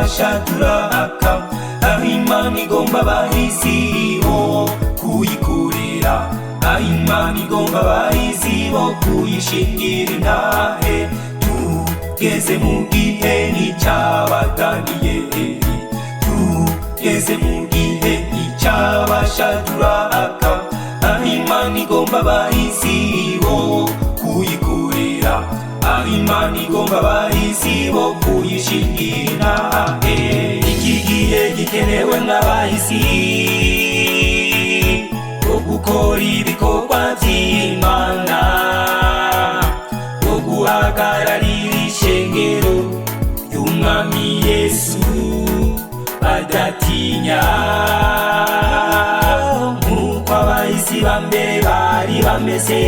cyabashaturaka aho Imana igomba abahisi bo kuyikorera, aho Imana igomba abahisi bo kuyishingira intahe. Tugeze mu gihe nk'icyabaganiye, tugeze mu gihe nk'icyabashaturaka aho Imana igomba abahisi bo kuyikorera, aho Imana igomba abahisi bo kuyishingira intahe. Iki gihe gikenewe nk'abahisi bo gukora ibikorwa by'Imana, bo guhagararira ishengero ry'Umwami Yesu badatinya, nk'uko abahisi ba mbere bari bameze,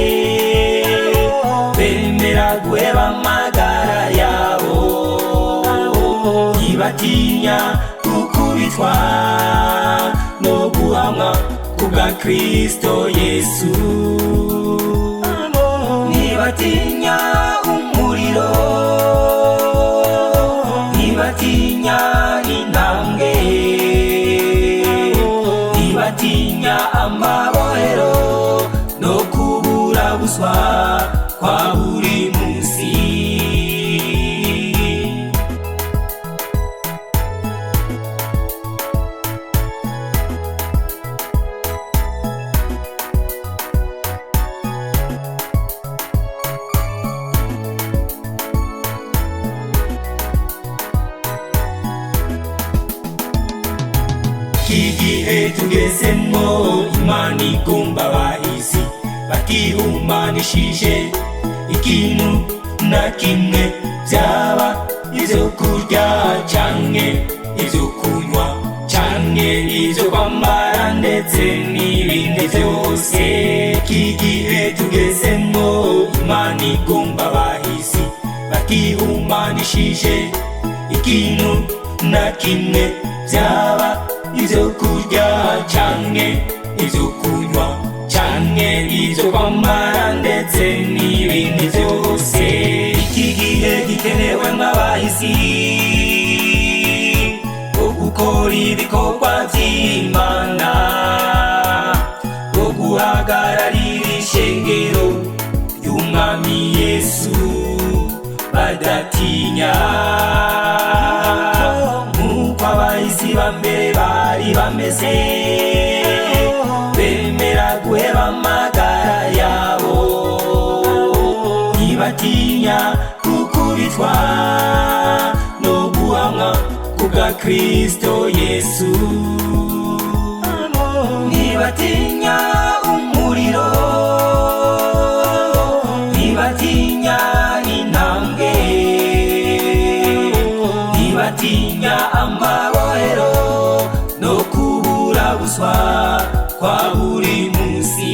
bemera guheba amagara yabo, ntibatinya gukubitwa no guhamwa kubwa Kristo Yesu, ntibatinya umuriro, ntibatinya intambwe, ntibatinya amabohero no kubura buswa kwa buri munsi. Igihe tugezemo Imana igomba abahisi batihumanishije ikintu na kimwe, byaba ibyo kurya canke ibyo kunywa canke ibyo kwambara ndetse n'ibindi byose. Iki gihe tugezemo Imana igomba abahisi batihumanishije ikintu na kimwe, byaba ibyo kurya canke ibyo kunywa canke ibyo kwambara ndetse n'ibindi byose. Iki gihe gikenewe nk'abahisi bo gukora ibikorwa by'Imana, bo guhagararira ishengero ry'Umwami Yesu badatinya, nk'uko abahisi ba mbere bari bameze, bemera guheba amagara yabo, ntibatinya gukubitwa no guhamwa kubwa Kristo Yesu, ntibatinya umuriro, ntibatinya intambwe, ntibatinya amabohero no kubura buswa kwa buri munsi.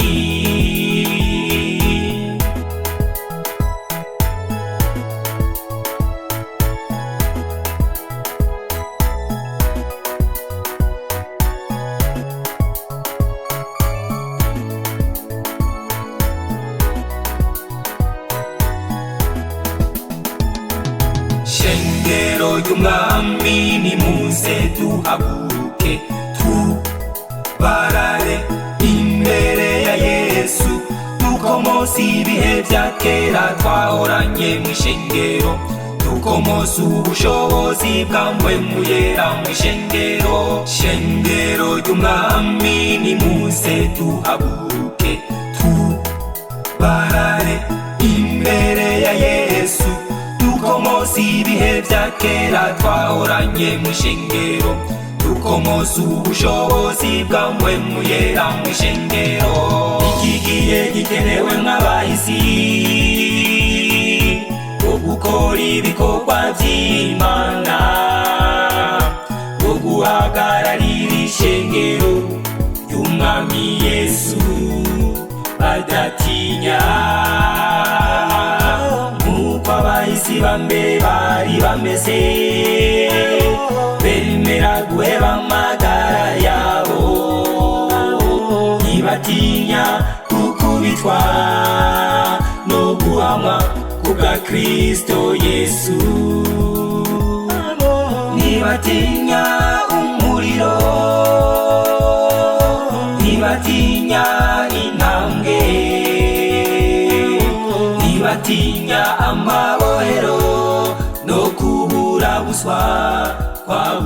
Shengero ry'Umwami nimuze duhaguruke, tubarare imbere ya Yesu, dukomose ibihe bya kera twahoranye mw'ishengero, dukomose ubushobozi bwamwe muyera mw'ishengero. Shengero ry'Umwami nimuze duhaguruke, tubarare imbere ya Yesu, dukomose ibihe bya kera twahoranye mw'ishengero, dukomose ubushobozi bwamwe muyera mw'ishengero. Iki gihe gikenewe nk'abahisi bo gukora ibikorwa by'Imana, bo guhagararira ishengero ry'Umwami Yesu badatinya, nk'uko abahisi ba mbere bari bameze, bemera guheba amagara yabo, ntibatinya gukubitwa no guhamwa kubwa Kristo Yesu, ntibatinya umuriro, ntibatinya intambwe, ntibatinya amabohero no kubura buswa kwa